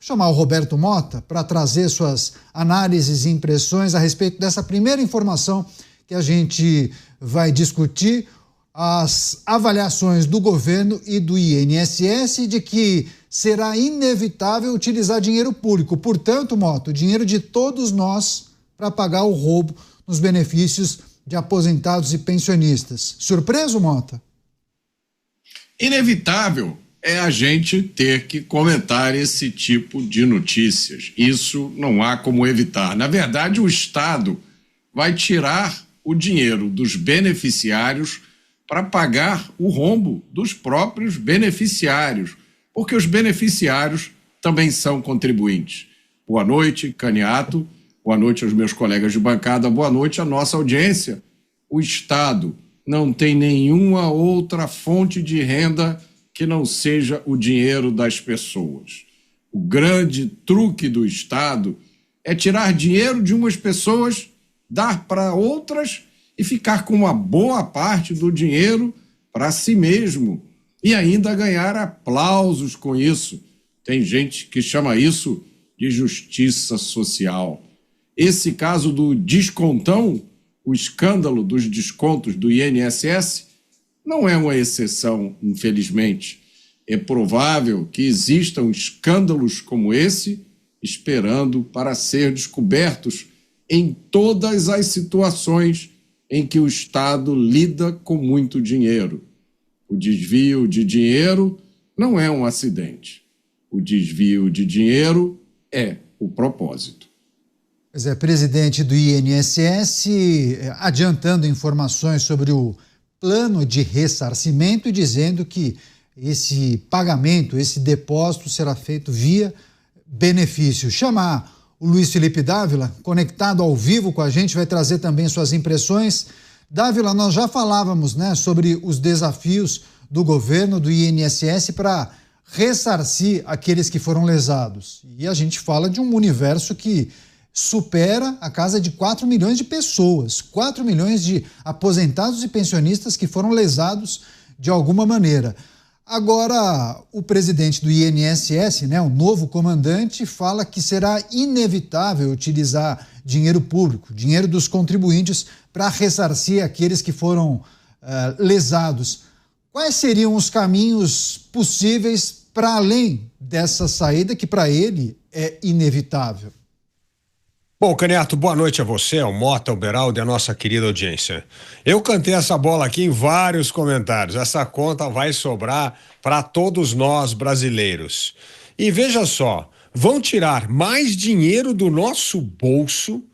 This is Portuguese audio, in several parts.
chamar o Roberto Mota para trazer suas análises e impressões a respeito dessa primeira informação que a gente vai discutir, as avaliações do governo e do INSS de que será inevitável utilizar dinheiro público. Portanto, Mota, o dinheiro de todos nós para pagar o roubo nos benefícios de aposentados e pensionistas. Surpreso, Mota? Inevitável é a gente ter que comentar esse tipo de notícias. Isso não há como evitar. Na verdade, o Estado vai tirar o dinheiro dos beneficiários para pagar o rombo dos próprios beneficiários, porque os beneficiários também são contribuintes. Boa noite, Caniato. Boa noite aos meus colegas de bancada. Boa noite à nossa audiência. O Estado não tem nenhuma outra fonte de renda que não seja o dinheiro das pessoas. O grande truque do Estado é tirar dinheiro de umas pessoas, dar para outras e ficar com uma boa parte do dinheiro para si mesmo e ainda ganhar aplausos com isso. Tem gente que chama isso de justiça social. Esse caso do descontão, o escândalo dos descontos do INSS, não é uma exceção, infelizmente. É provável que existam escândalos como esse esperando para ser descobertos em todas as situações em que o Estado lida com muito dinheiro. O desvio de dinheiro não é um acidente. O desvio de dinheiro é o propósito. Pois é, presidente do INSS adiantando informações sobre o plano de ressarcimento e dizendo que esse pagamento, esse depósito será feito via benefício. Chamar o Luiz Felipe Dávila, conectado ao vivo com a gente, vai trazer também suas impressões. Dávila, nós já falávamos, né, sobre os desafios do governo, do INSS, para ressarcir aqueles que foram lesados. E a gente fala de um universo que supera a casa de 4 milhões de pessoas, 4 milhões de aposentados e pensionistas que foram lesados de alguma maneira. Agora, o presidente do INSS, né, o novo comandante, fala que será inevitável utilizar dinheiro público, dinheiro dos contribuintes, para ressarcir aqueles que foram lesados. Quais seriam os caminhos possíveis para além dessa saída que para ele é inevitável? Bom, Caniato, boa noite a você, ao Mota, ao Beraldo e a nossa querida audiência. Eu cantei essa bola aqui em vários comentários. Essa conta vai sobrar para todos nós brasileiros. E veja só, vão tirar mais dinheiro do nosso bolso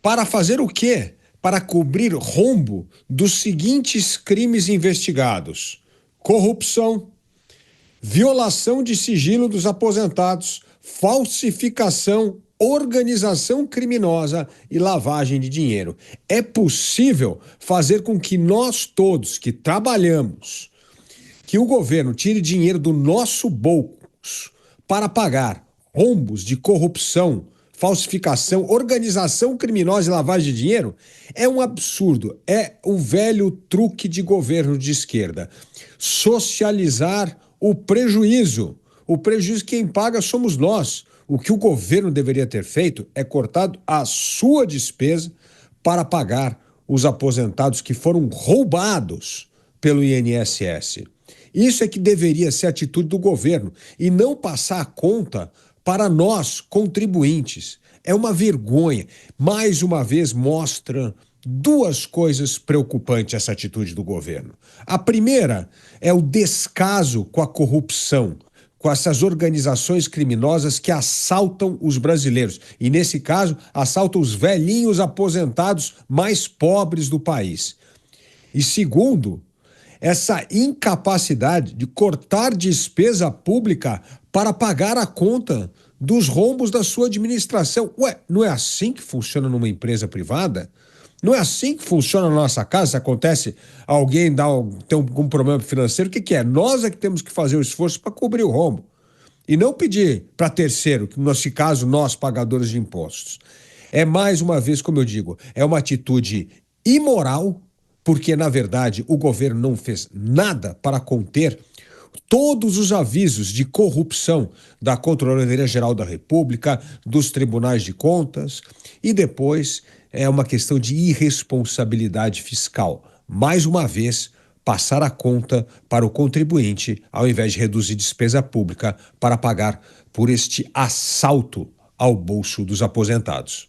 para fazer o quê? Para cobrir rombo dos seguintes crimes investigados: corrupção, violação de sigilo dos aposentados, falsificação, organização criminosa e lavagem de dinheiro. É possível fazer com que nós todos que trabalhamos, que o governo tire dinheiro do nosso bolso para pagar rombos de corrupção, falsificação, organização criminosa e lavagem de dinheiro? É um absurdo. É o velho truque de governo de esquerda. Socializar o prejuízo. O prejuízo quem paga somos nós. O que o governo deveria ter feito é cortado a sua despesa para pagar os aposentados que foram roubados pelo INSS. Isso é que deveria ser a atitude do governo e não passar a conta para nós, contribuintes. É uma vergonha. Mais uma vez mostra duas coisas preocupantes essa atitude do governo. A primeira é o descaso com a corrupção, com essas organizações criminosas que assaltam os brasileiros. E, nesse caso, assaltam os velhinhos aposentados mais pobres do país. E segundo, essa incapacidade de cortar despesa pública para pagar a conta dos rombos da sua administração. Ué, não é assim que funciona numa empresa privada? Não é assim que funciona na nossa casa? Se acontece alguém ter um problema financeiro, o que é? Nós é que temos que fazer o esforço para cobrir o rombo. E não pedir para terceiro, que nesse caso nós, pagadores de impostos. É mais uma vez, como eu digo, é uma atitude imoral, porque na verdade o governo não fez nada para conter todos os avisos de corrupção da Controladoria Geral da República, dos tribunais de contas, e depois é uma questão de irresponsabilidade fiscal. Mais uma vez, passar a conta para o contribuinte, ao invés de reduzir despesa pública para pagar por este assalto ao bolso dos aposentados.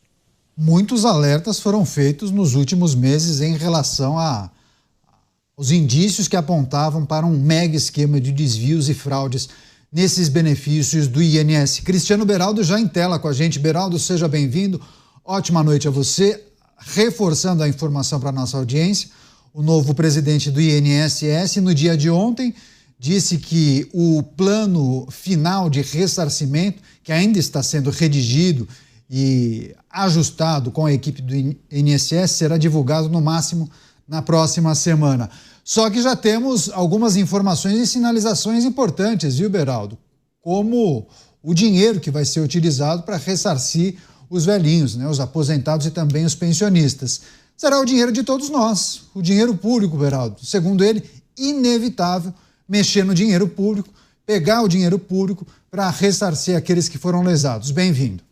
Muitos alertas foram feitos nos últimos meses em relação aos indícios que apontavam para um mega esquema de desvios e fraudes nesses benefícios do INSS. Cristiano Beraldo já em tela com a gente. Beraldo, seja bem-vindo. Ótima noite a você. Reforçando a informação para a nossa audiência, o novo presidente do INSS, no dia de ontem, disse que o plano final de ressarcimento, que ainda está sendo redigido e ajustado com a equipe do INSS, será divulgado no máximo na próxima semana. Só que já temos algumas informações e sinalizações importantes, viu, Beraldo? Como o dinheiro que vai ser utilizado para ressarcir os velhinhos, né, os aposentados e também os pensionistas. Será o dinheiro de todos nós, o dinheiro público, Beraldo. Segundo ele, inevitável mexer no dinheiro público, pegar o dinheiro público para ressarcir aqueles que foram lesados. Bem-vindo.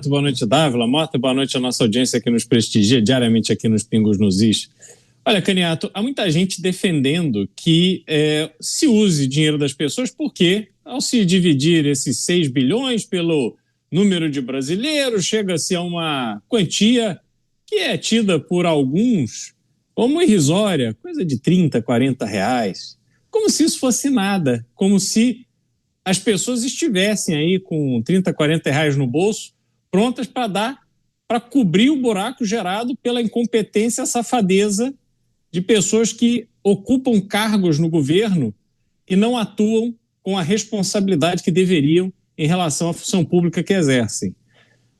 Boa noite, Dávila. Mota, boa noite à nossa audiência que nos prestigia diariamente aqui nos Pingos nos Is. Olha, Caniato, há muita gente defendendo que se use dinheiro das pessoas porque, ao se dividir esses 6 bilhões pelo número de brasileiros, chega-se a uma quantia que é tida por alguns como irrisória, coisa de 30, 40 reais, como se isso fosse nada, como se as pessoas estivessem aí com 30, 40 reais no bolso, prontas para cobrir o buraco gerado pela incompetência, a safadeza de pessoas que ocupam cargos no governo e não atuam com a responsabilidade que deveriam em relação à função pública que exercem.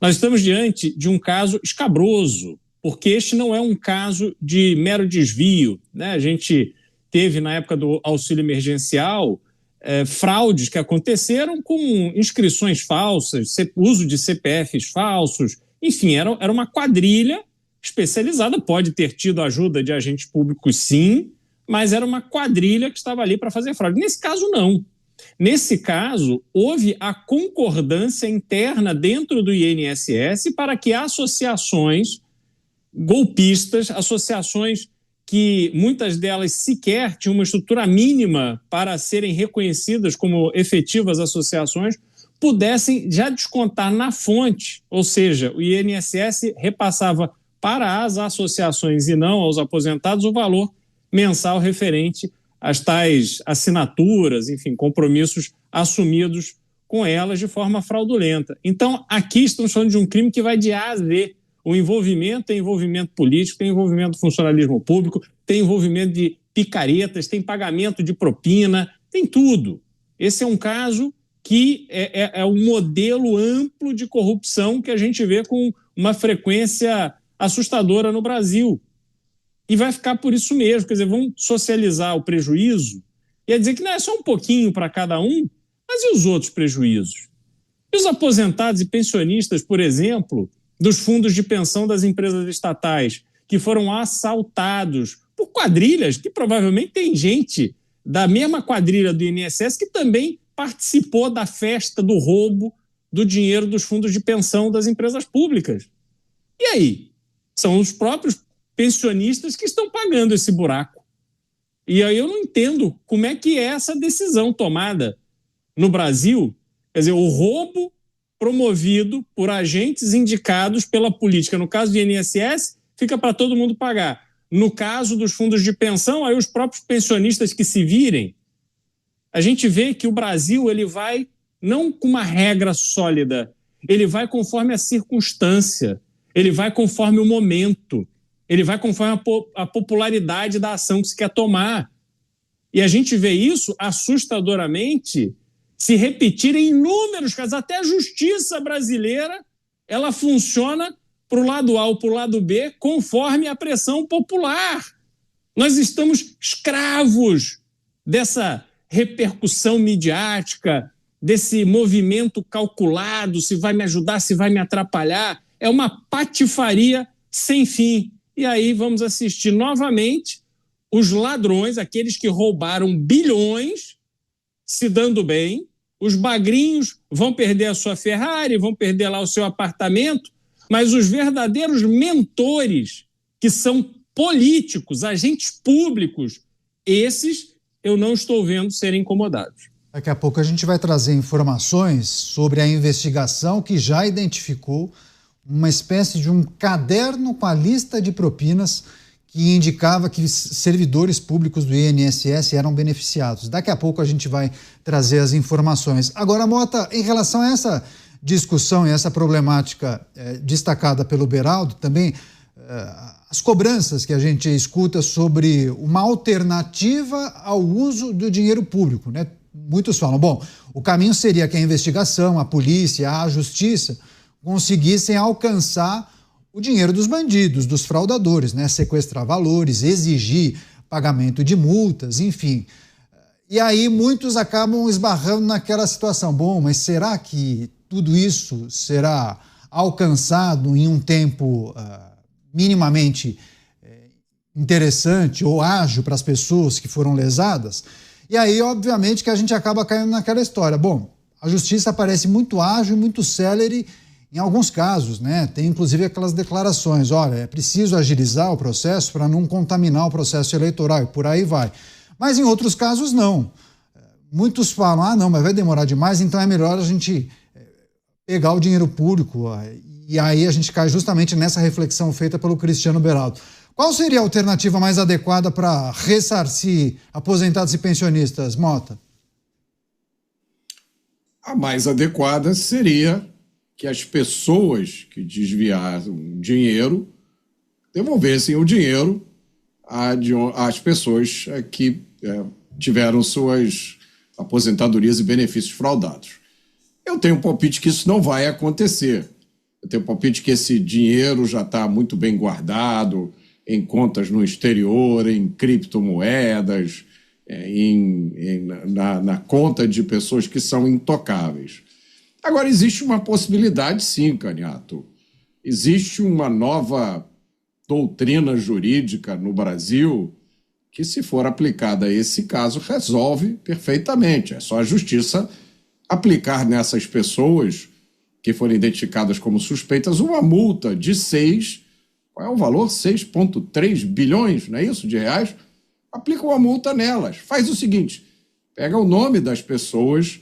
Nós estamos diante de um caso escabroso, porque este não é um caso de mero desvio, né? A gente teve, na época do auxílio emergencial, fraudes que aconteceram com inscrições falsas, uso de CPFs falsos, enfim, era uma quadrilha especializada, pode ter tido ajuda de agentes públicos sim, mas era uma quadrilha que estava ali para fazer fraude. Nesse caso, não. Nesse caso, houve a concordância interna dentro do INSS para que associações golpistas, associações que muitas delas sequer tinham uma estrutura mínima para serem reconhecidas como efetivas associações, pudessem já descontar na fonte, ou seja, o INSS repassava para as associações e não aos aposentados o valor mensal referente às tais assinaturas, enfim, compromissos assumidos com elas de forma fraudulenta. Então, aqui estamos falando de um crime que vai de A a Z. O envolvimento tem envolvimento político, tem envolvimento do funcionalismo público, tem envolvimento de picaretas, tem pagamento de propina, tem tudo. Esse é um caso que é um modelo amplo de corrupção que a gente vê com uma frequência assustadora no Brasil. E vai ficar por isso mesmo, quer dizer, vão socializar o prejuízo e dizer que não é só um pouquinho para cada um, mas e os outros prejuízos? E os aposentados e pensionistas, por exemplo, dos fundos de pensão das empresas estatais, que foram assaltados por quadrilhas, que provavelmente tem gente da mesma quadrilha do INSS que também participou da festa do roubo do dinheiro dos fundos de pensão das empresas públicas. E aí? São os próprios pensionistas que estão pagando esse buraco. E aí eu não entendo como é que é essa decisão tomada no Brasil. Quer dizer, o roubo promovido por agentes indicados pela política. No caso do INSS, fica para todo mundo pagar. No caso dos fundos de pensão, aí os próprios pensionistas que se virem. A gente vê que o Brasil ele vai não com uma regra sólida, ele vai conforme a circunstância, ele vai conforme o momento, ele vai conforme a popularidade da ação que se quer tomar. E a gente vê isso assustadoramente se repetir em inúmeros casos. Até a justiça brasileira ela funciona para o lado A ou para o lado B conforme a pressão popular. Nós estamos escravos dessa repercussão midiática, desse movimento calculado, se vai me ajudar, se vai me atrapalhar. É uma patifaria sem fim. E aí vamos assistir novamente os ladrões, aqueles que roubaram bilhões, se dando bem, os magrinhos vão perder a sua Ferrari, vão perder lá o seu apartamento, mas os verdadeiros mentores, que são políticos, agentes públicos, esses eu não estou vendo serem incomodados. Daqui a pouco a gente vai trazer informações sobre a investigação que já identificou uma espécie de um caderno com a lista de propinas que indicava que servidores públicos do INSS eram beneficiados. Daqui a pouco a gente vai trazer as informações. Agora, Mota, em relação a essa discussão e essa problemática destacada pelo Beraldo, também as cobranças que a gente escuta sobre uma alternativa ao uso do dinheiro público, né? Muitos falam, bom, o caminho seria que a investigação, a polícia, a justiça conseguissem alcançar o dinheiro dos bandidos, dos fraudadores, né? Sequestrar valores, exigir pagamento de multas, enfim. E aí muitos acabam esbarrando naquela situação. Bom, mas será que tudo isso será alcançado em um tempo minimamente interessante ou ágil para as pessoas que foram lesadas? E aí, obviamente, que a gente acaba caindo naquela história. Bom, a justiça parece muito ágil, muito célere em alguns casos, né? Tem inclusive aquelas declarações, olha, é preciso agilizar o processo para não contaminar o processo eleitoral e por aí vai. Mas em outros casos não. Muitos falam, não, mas vai demorar demais, então é melhor a gente pegar o dinheiro público. E aí a gente cai justamente nessa reflexão feita pelo Cristiano Beraldo. Qual seria a alternativa mais adequada para ressarcir aposentados e pensionistas, Mota? A mais adequada seria que as pessoas que desviaram dinheiro devolvessem o dinheiro às pessoas que tiveram suas aposentadorias e benefícios fraudados. Eu tenho um palpite que isso não vai acontecer. Eu tenho um palpite que esse dinheiro já está muito bem guardado em contas no exterior, em criptomoedas, na conta de pessoas que são intocáveis. Agora, existe uma possibilidade, sim, Caniato. Existe uma nova doutrina jurídica no Brasil que, se for aplicada a esse caso, resolve perfeitamente. É só a justiça aplicar nessas pessoas que forem identificadas como suspeitas uma multa de qual é o valor? 6,3 bilhões, não é isso, de reais? Aplica uma multa nelas. Faz o seguinte, pega o nome das pessoas,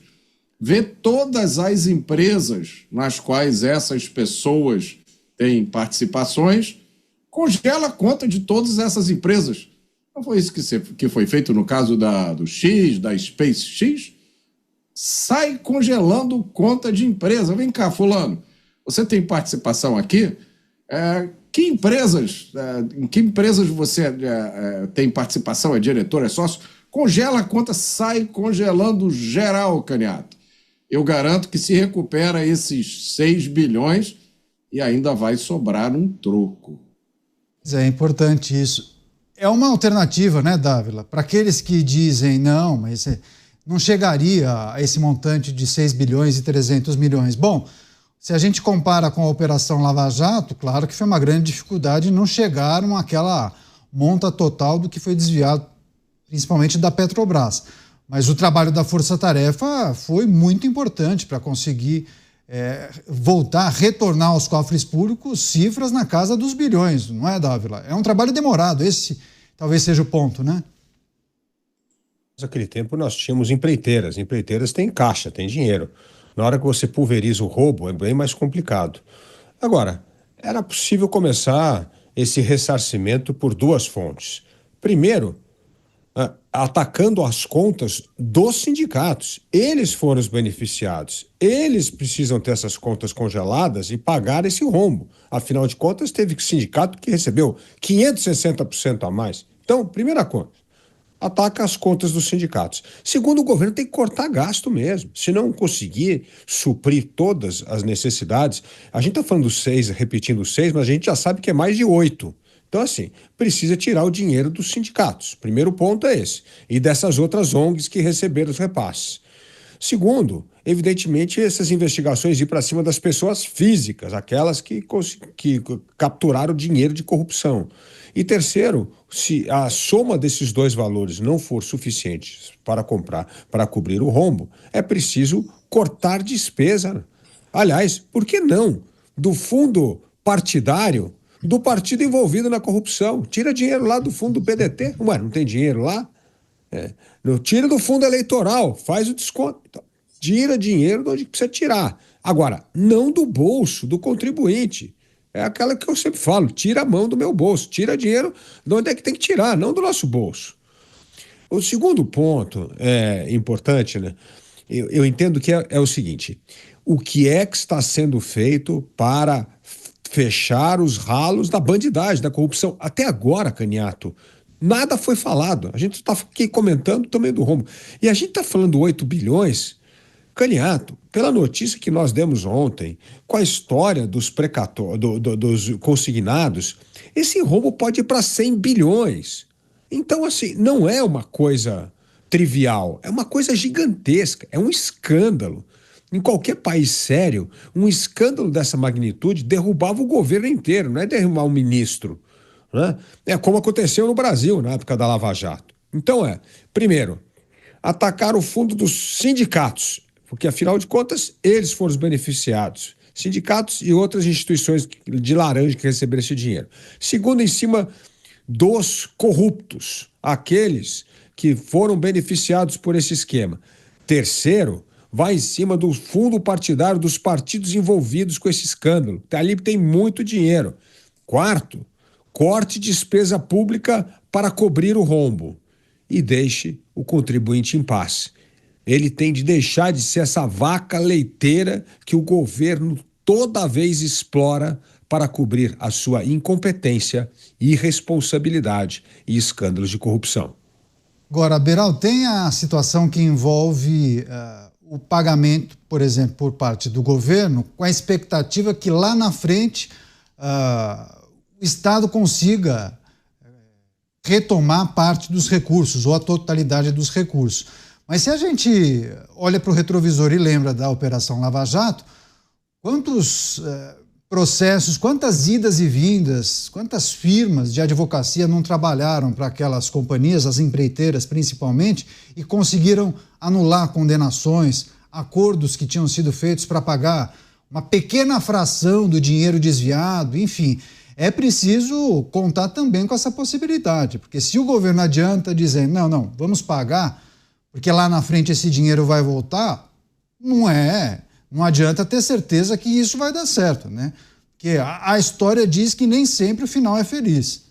vê todas as empresas nas quais essas pessoas têm participações, congela a conta de todas essas empresas. Não foi isso que foi feito no caso do X, da SpaceX? Sai congelando conta de empresa. Vem cá, fulano, você tem participação aqui? Em que empresas você tem participação, é diretor, é sócio? Congela a conta, sai congelando geral, Caniato. Eu garanto que se recupera esses 6 bilhões e ainda vai sobrar um troco. É importante isso. É uma alternativa, né, Dávila? Para aqueles que dizem, não, mas não chegaria a esse montante de 6 bilhões e 300 milhões. Bom, se a gente compara com a Operação Lava Jato, claro que foi uma grande dificuldade, não chegaram àquela monta total do que foi desviado, principalmente da Petrobras. Mas o trabalho da Força Tarefa foi muito importante para conseguir voltar, retornar aos cofres públicos cifras na casa dos bilhões, não é, Dávila? É um trabalho demorado, esse talvez seja o ponto, né? Naquele tempo nós tínhamos empreiteiras. Empreiteiras têm caixa, têm dinheiro. Na hora que você pulveriza o roubo, é bem mais complicado. Agora, era possível começar esse ressarcimento por duas fontes. Primeiro, atacando as contas dos sindicatos. Eles foram os beneficiados. Eles precisam ter essas contas congeladas e pagar esse rombo. Afinal de contas, teve sindicato que recebeu 560% a mais. Então, primeira conta, ataca as contas dos sindicatos. Segundo, o governo tem que cortar gasto mesmo. Se não conseguir suprir todas as necessidades, a gente está falando 6, repetindo 6, mas a gente já sabe que é mais de 8. Então, assim, precisa tirar o dinheiro dos sindicatos. Primeiro ponto é esse. E dessas outras ONGs que receberam os repasses. Segundo, evidentemente, essas investigações ir para cima das pessoas físicas, aquelas que capturaram dinheiro de corrupção. E terceiro, se a soma desses dois valores não for suficiente para cobrir o rombo, é preciso cortar despesa. Aliás, por que não? Do fundo partidário do partido envolvido na corrupção. Tira dinheiro lá do fundo do PDT. Ué, não tem dinheiro lá? Tira do fundo eleitoral, faz o desconto. Então, tira dinheiro de onde precisa tirar. Agora, não do bolso do contribuinte. É aquela que eu sempre falo, tira a mão do meu bolso, tira dinheiro de onde é que tem que tirar, não do nosso bolso. O segundo ponto importante, né? Eu entendo que é o seguinte, o que é que está sendo feito para fechar os ralos da bandidagem, da corrupção? Até agora, Caniato, nada foi falado. A gente está aqui comentando também do rombo. E a gente está falando 8 bilhões... Caniato, pela notícia que nós demos ontem, com a história dos dos consignados, esse rombo pode ir para 100 bilhões. Então, assim, não é uma coisa trivial, é uma coisa gigantesca, é um escândalo. Em qualquer país sério, um escândalo dessa magnitude derrubava o governo inteiro, não é derrubar um ministro, né? É como aconteceu no Brasil, na época da Lava Jato. Então primeiro, atacar o fundo dos sindicatos, porque, afinal de contas, eles foram os beneficiados. Sindicatos e outras instituições de laranja que receberam esse dinheiro. Segundo, em cima dos corruptos, aqueles que foram beneficiados por esse esquema. Terceiro, vai em cima do fundo partidário dos partidos envolvidos com esse escândalo. Ali tem muito dinheiro. Quarto, corte despesa pública para cobrir o rombo e deixe o contribuinte em paz. Ele tem de deixar de ser essa vaca leiteira que o governo toda vez explora para cobrir a sua incompetência, irresponsabilidade e escândalos de corrupção. Agora, Beraldo, tem a situação que envolve o pagamento, por exemplo, por parte do governo, com a expectativa que lá na frente o Estado consiga retomar parte dos recursos ou a totalidade dos recursos. Mas se a gente olha para o retrovisor e lembra da Operação Lava Jato, quantos processos, quantas idas e vindas, quantas firmas de advocacia não trabalharam para aquelas companhias, as empreiteiras principalmente, e conseguiram anular condenações, acordos que tinham sido feitos para pagar uma pequena fração do dinheiro desviado, enfim. É preciso contar também com essa possibilidade, porque se o governo adianta dizendo, não, vamos pagar, porque lá na frente esse dinheiro vai voltar, não adianta ter certeza que isso vai dar certo, né? Porque a história diz que nem sempre o final é feliz.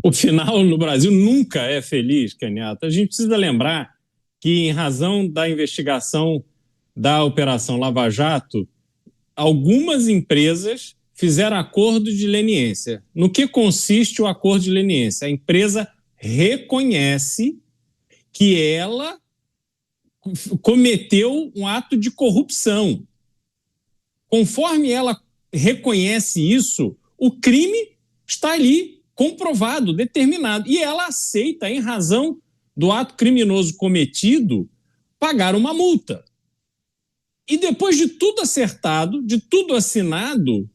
O final no Brasil nunca é feliz, Caniato. A gente precisa lembrar que, em razão da investigação da Operação Lava Jato, algumas empresas fizeram acordo de leniência. No que consiste o acordo de leniência? A empresa reconhece que ela cometeu um ato de corrupção. Conforme ela reconhece isso, o crime está ali, comprovado, determinado. E ela aceita, em razão do ato criminoso cometido, pagar uma multa. E depois de tudo acertado, de tudo assinado,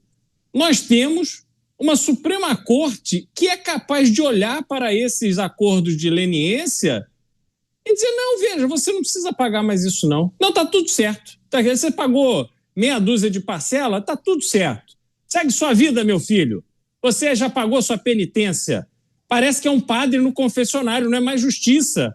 nós temos uma Suprema Corte que é capaz de olhar para esses acordos de leniência e dizer, não, veja, você não precisa pagar mais isso não. Não, tá tudo certo. Você pagou meia dúzia de parcela, tá tudo certo. Segue sua vida, meu filho. Você já pagou sua penitência. Parece que é um padre no confessionário, não é mais justiça.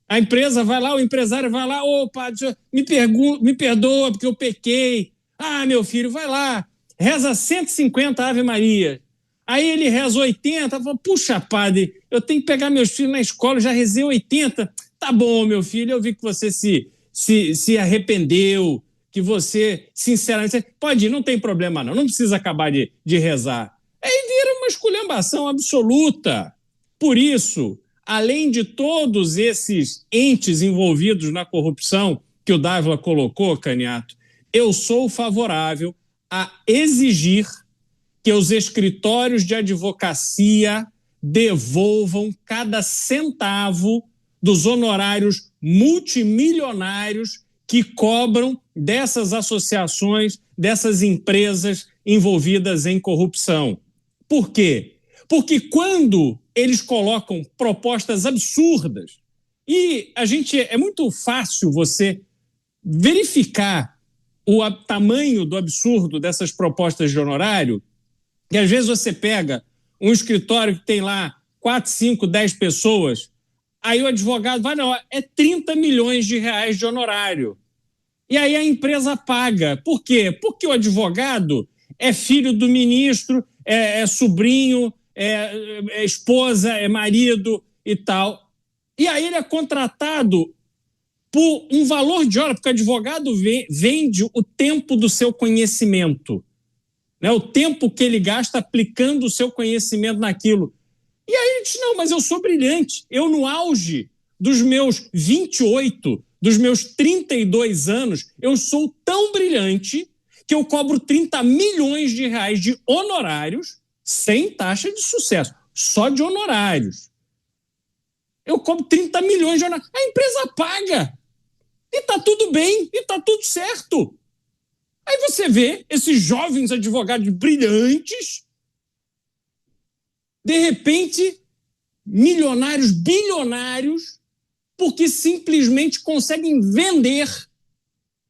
A empresa vai lá, o empresário vai lá, ô padre, me perdoa porque eu pequei. Ah, meu filho, vai lá, reza 150 Ave Maria. Aí ele reza 80, fala, puxa, padre, eu tenho que pegar meus filhos na escola, eu já rezei 80. Tá bom, meu filho, eu vi que você se arrependeu, que você, sinceramente, pode ir, não tem problema não precisa acabar de rezar. Aí vira uma esculhambação absoluta. Por isso, além de todos esses entes envolvidos na corrupção que o Dávila colocou, Caniato, eu sou favorável a exigir que os escritórios de advocacia devolvam cada centavo dos honorários multimilionários que cobram dessas associações, dessas empresas envolvidas em corrupção. Por quê? Porque quando eles colocam propostas absurdas, e é muito fácil você verificar o tamanho do absurdo dessas propostas de honorário, que às vezes você pega um escritório que tem lá 4, 5, 10 pessoas, aí o advogado vai, não, é 30 milhões de reais de honorário. E aí a empresa paga. Por quê? Porque o advogado é filho do ministro, é sobrinho, é esposa, é marido e tal. E aí ele é contratado por um valor de hora, porque o advogado vende o tempo do seu conhecimento, né? O tempo que ele gasta aplicando o seu conhecimento naquilo. E aí ele diz, não, mas eu sou brilhante. Eu, no auge dos meus 28, dos meus 32 anos, eu sou tão brilhante que eu cobro 30 milhões de reais de honorários sem taxa de sucesso, só de honorários. Eu cobro 30 milhões de honorários. A empresa paga. E tá tudo bem, e tá tudo certo. Aí você vê esses jovens advogados brilhantes, de repente, milionários, bilionários, porque simplesmente conseguem vender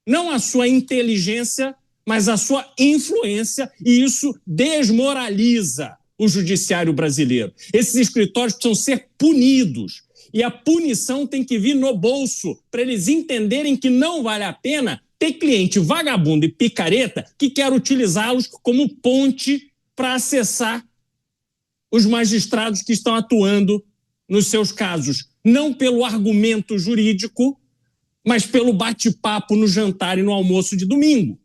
não a sua inteligência, mas a sua influência, e isso desmoraliza o judiciário brasileiro. Esses escritórios precisam ser punidos, e a punição tem que vir no bolso, para eles entenderem que não vale a pena ter cliente vagabundo e picareta que quer utilizá-los como ponte para acessar os magistrados que estão atuando nos seus casos, não pelo argumento jurídico, mas pelo bate-papo no jantar e no almoço de domingo.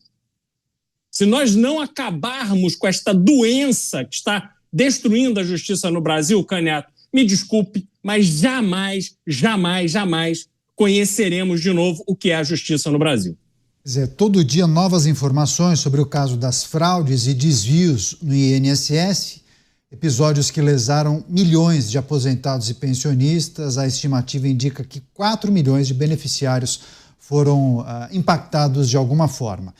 Se nós não acabarmos com esta doença que está destruindo a justiça no Brasil, Canhoto, me desculpe, mas jamais, jamais, jamais conheceremos de novo o que é a justiça no Brasil. Todo dia novas informações sobre o caso das fraudes e desvios no INSS, episódios que lesaram milhões de aposentados e pensionistas. A estimativa indica que 4 milhões de beneficiários foram impactados de alguma forma.